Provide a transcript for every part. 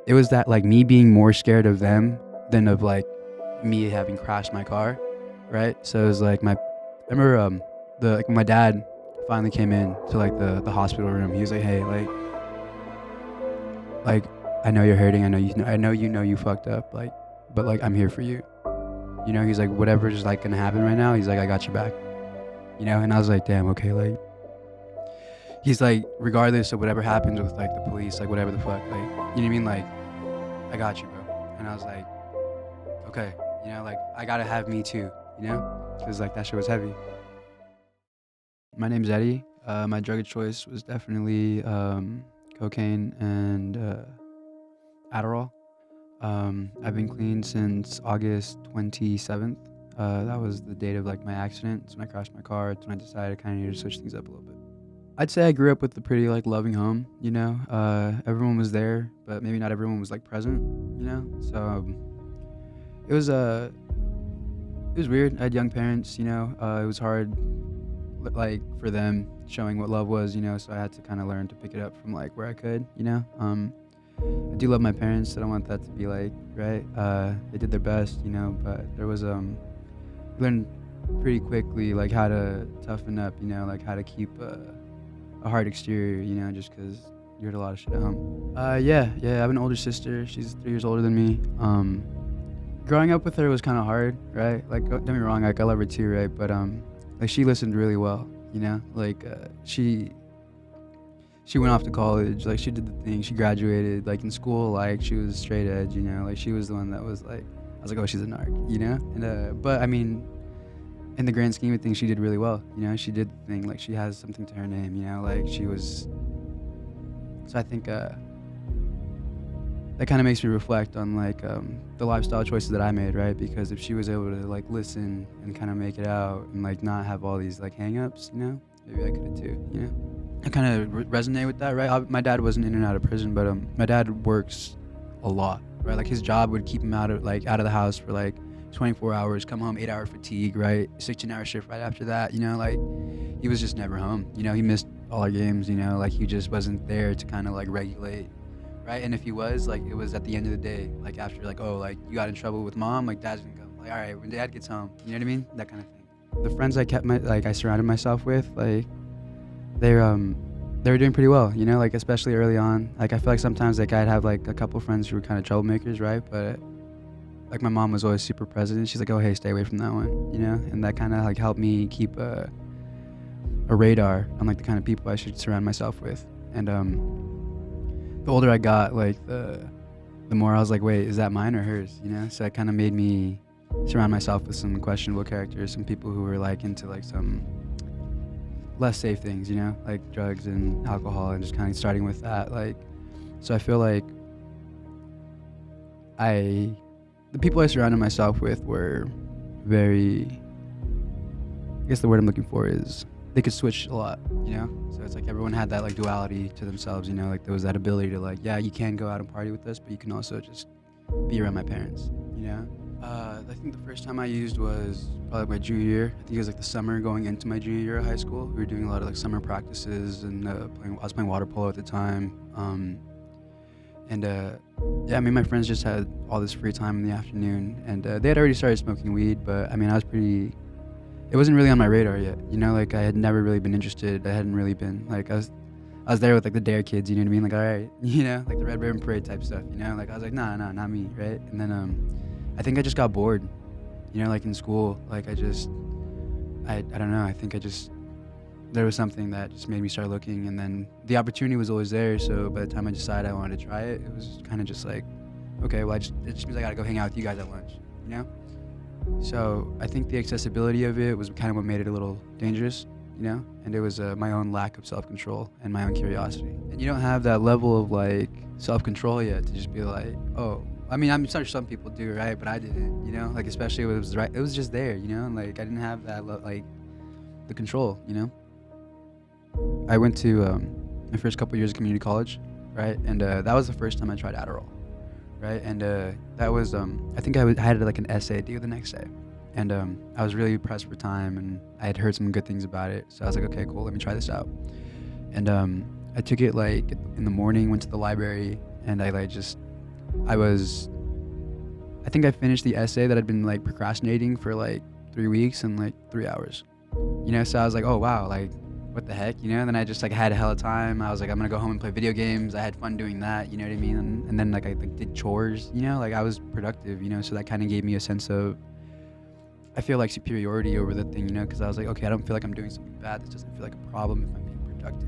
it was that like me being more scared of them than of like me having crashed my car, right? So it was like I remember the like when my dad finally came in to like the hospital room. He was like, hey, like I know you're hurting. I know you fucked up. Like, but like I'm here for you. You know, he's like, whatever's like gonna happen right now. He's like, I got your back. You know, and I was like, damn, okay, like. He's like, regardless of whatever happens with like the police, like whatever the fuck, like, you know what I mean? Like, I got you, bro. And I was like, okay, you know, like I gotta have me too, you know, because like that shit was heavy. My name's Eddie. My drug of choice was definitely cocaine and Adderall. I've been clean since August 27th. That was the date of like my accident. It's when I crashed my car. It's when I decided I kind of needed to switch things up a little bit. I'd say I grew up with a pretty like loving home, you know. Everyone was there, but maybe not everyone was like present, you know. So it was weird. I had young parents, you know. It was hard, like for them showing what love was, you know. So I had to kind of learn to pick it up from like where I could, you know. I do love my parents. I don't want that to be like right. They did their best, you know. But there was learned pretty quickly like how to toughen up, you know, like how to keep a hard exterior, you know, just because you heard a lot of shit at home. Yeah, I have an older sister. She's 3 years older than me. Growing up with her was kind of hard, right? Like, don't get me wrong, like I love her too, right? But like she listened really well, you know. Like she went off to college, like she did the thing. She graduated, like in school, like she was straight edge, you know. Like she was the one that was like, I was like, oh, she's a narc, you know. And but I mean, in the grand scheme of things, she did really well. You know, she did the thing, like she has something to her name, you know, like she was. So I think that kind of makes me reflect on like the lifestyle choices that I made, right? Because if she was able to like listen and kind of make it out and like not have all these like hang-ups, you know, maybe I could have too, you know. I kind of resonate with that, right? My dad wasn't in and out of prison, but my dad works a lot, right? Like his job would keep him out of the house for like 24 hours, come home, 8-hour fatigue, right? 16-hour shift right after that, you know, like he was just never home. You know, he missed all our games, you know, like he just wasn't there to kind of like regulate, right? And if he was, like it was at the end of the day, like after like, oh, like you got in trouble with mom, like dad's gonna come. Like, all right, when dad gets home, you know what I mean? That kind of thing. The friends I surrounded myself with, like they were doing pretty well, you know, like especially early on. Like I feel like sometimes like I'd have like a couple friends who were kind of troublemakers, right? But like my mom was always super present. She's like, oh, hey, stay away from that one, you know? And that kind of like helped me keep a radar on like the kind of people I should surround myself with. And the older I got, like the more I was like, wait, is that mine or hers, you know? So it kind of made me surround myself with some questionable characters, some people who were like into like some less safe things, you know, like drugs and alcohol, and just kind of starting with that. Like, so I feel like the people I surrounded myself with were very, I guess the word I'm looking for is they could switch a lot, you know? So it's like everyone had that like duality to themselves, you know? Like there was that ability to like, yeah, you can go out and party with us, but you can also just be around my parents, you know? I think the first time I used was probably my junior year. I think it was like the summer going into my junior year of high school. We were doing a lot of like summer practices, and I was playing water polo at the time. Yeah, I mean, my friends just had all this free time in the afternoon, and they had already started smoking weed, but I mean, it wasn't really on my radar yet, you know, like I had never really been interested. I hadn't really been, like, I was there with like the Dare kids, you know what I mean? Like, all right, you know, like the Red Ribbon Parade type stuff, you know? Like I was like, nah, not me, right? And then I think I just got bored, you know, like in school, like I don't know, I think there was something that just made me start looking, and then the opportunity was always there. So by the time I decided I wanted to try it, it was kind of just like, okay, well, it just means I gotta go hang out with you guys at lunch, you know? So I think the accessibility of it was kind of what made it a little dangerous, you know? And it was my own lack of self-control and my own curiosity. And you don't have that level of like self-control yet to just be like, oh, I mean, I'm sure some people do, right? But I didn't, you know? Like especially when it was just there, you know? And like I didn't have that like the control, you know? I went to my first couple years of community college, right? And that was the first time I tried Adderall, right? And that was, I think I had like an essay due the next day. And I was really pressed for time, and I had heard some good things about it. So I was like, okay, cool, let me try this out. And I took it like in the morning, went to the library, and I like just I think I finished the essay that I'd been like procrastinating for like 3 weeks in like 3 hours. So I was like, oh wow, like what the heck, and then I just like had a hell of time. I was like, I'm gonna go home and play video games. I had fun doing that, you know what I mean? And then like I like did chores, like I was productive, so that kind of gave me a sense of, I feel like, superiority over the thing, because I was like, okay, I don't feel like I'm doing something bad. This doesn't feel like a problem if I'm being productive,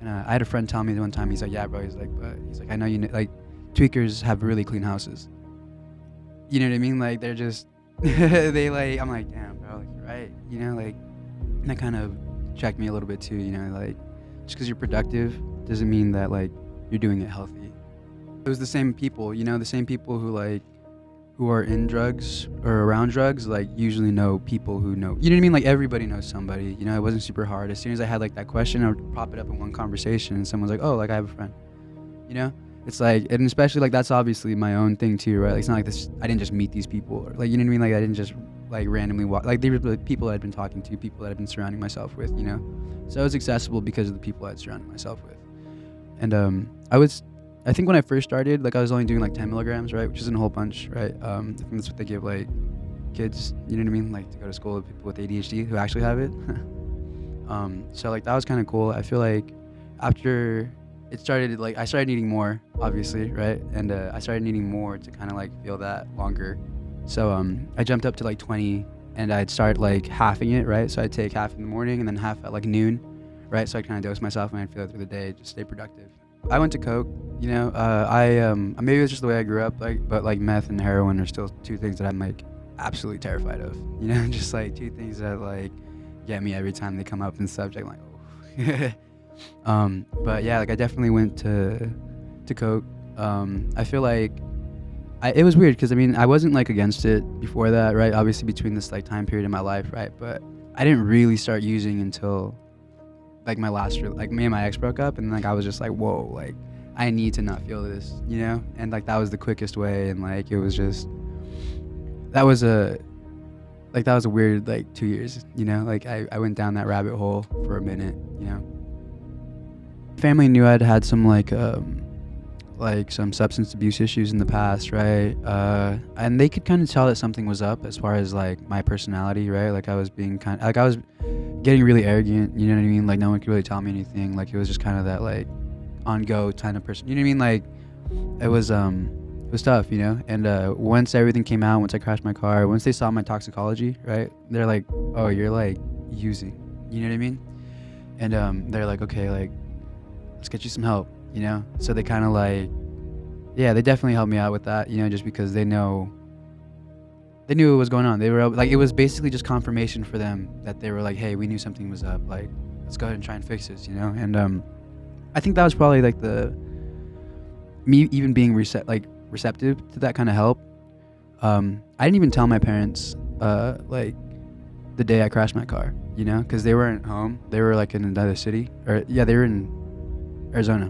And I had a friend tell me one time, he's like, yeah, bro, he's like, I know like tweakers have really clean houses. You know what I mean? Like they're just, they like, I'm like, damn, bro, like you're right, like, and that kind of checked me a little bit too, like just because you're productive doesn't mean that like you're doing it healthy. It was the same people, the same people who are in drugs or around drugs, like usually know people who know, you know what I mean? Like everybody knows somebody, it wasn't super hard. As soon as I had like that question, I would pop it up in one conversation and someone's like, oh, like I have a friend, It's like, and especially like that's obviously my own thing too, right? Like it's not like this, I didn't just meet these people, or like, you know what I mean? Like I didn't just like randomly walk, like they were the people I'd been talking to, people that I've been surrounding myself with, So it was accessible because of the people I'd surrounded myself with. And I think when I first started, like I was only doing like 10 milligrams, right? Which isn't a whole bunch, right? I think that's what they give like kids, you know what I mean? Like to go to school with people with ADHD who actually have it. So like that was kind of cool. I feel like after it started, like I started needing more, obviously, right? And I started needing more to kind of like feel that longer. So I jumped up to like 20 and I'd start like halving it, right? So I'd take half in the morning and then half at like noon, right? So I kind of dose myself and I'd feel it through the day, just stay productive. I went to coke, maybe it's just the way I grew up, like, but like meth and heroin are still two things that I'm like absolutely terrified of, just like two things that like get me every time they come up in subject, like, oh. But yeah, like I definitely went to coke. I feel like it was weird because I wasn't like against it before that, right? Obviously between this like time period in my life, right? But I didn't really start using until like me and my ex broke up, and like I was just like, whoa, like I need to not feel this, and like that was the quickest way, and like it was just that was a weird like 2 years, like I went down that rabbit hole for a minute. Family knew I'd had some like some substance abuse issues in the past, right? And they could kind of tell that something was up as far as like my personality, right? Like I was being I was getting really arrogant, you know what I mean? Like no one could really tell me anything. Like it was just kind of that like on go kind of person, you know what I mean? Like it was tough, And once everything came out, once I crashed my car, once they saw my toxicology, right? They're like, oh, you're like using, you know what I mean? And they're like, okay, like let's get you some help. So they kind of like, yeah, they definitely helped me out with that, just because they knew what was going on. They were like, it was basically just confirmation for them that they were like, hey, we knew something was up. Like, let's go ahead and try and fix this, And I think that was probably like me even being receptive to that kind of help. I didn't even tell my parents, like the day I crashed my car, because they weren't home. They were like in another city, they were in Arizona.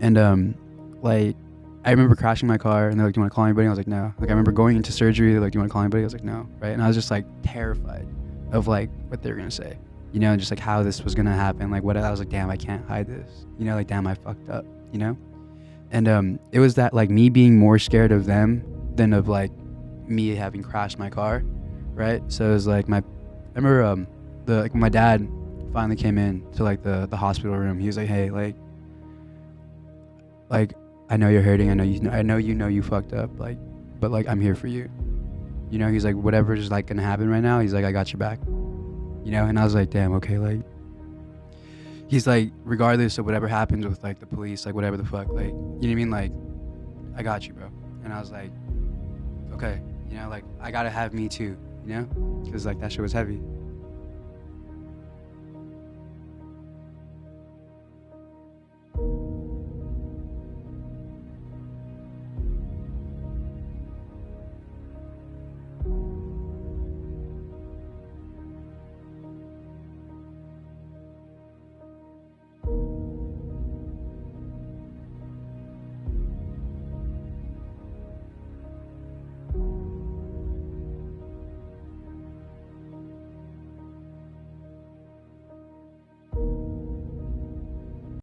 And like I remember crashing my car and they're like, do you want to call anybody? I was like, no. Like I remember going into surgery, they're like, do you want to call anybody? I was like, no, right? And I was just like terrified of like what they were gonna say, just like how this was gonna happen. Like I was like, damn, I can't hide this, like damn, I fucked up, And it was that like me being more scared of them than of like me having crashed my car, right? So it was like I remember when my dad finally came in to like the hospital room, he was like, hey, like I know you're hurting, I know you fucked up, like, but like I'm here for you, he's like, whatever's like gonna happen right now, he's like, I got your back, and I was like, damn, okay, like he's like, regardless of whatever happens with like the police, like whatever the fuck, like, you know what I mean, like I got you, bro. And I was like, okay, like I gotta have me too, because like that shit was heavy.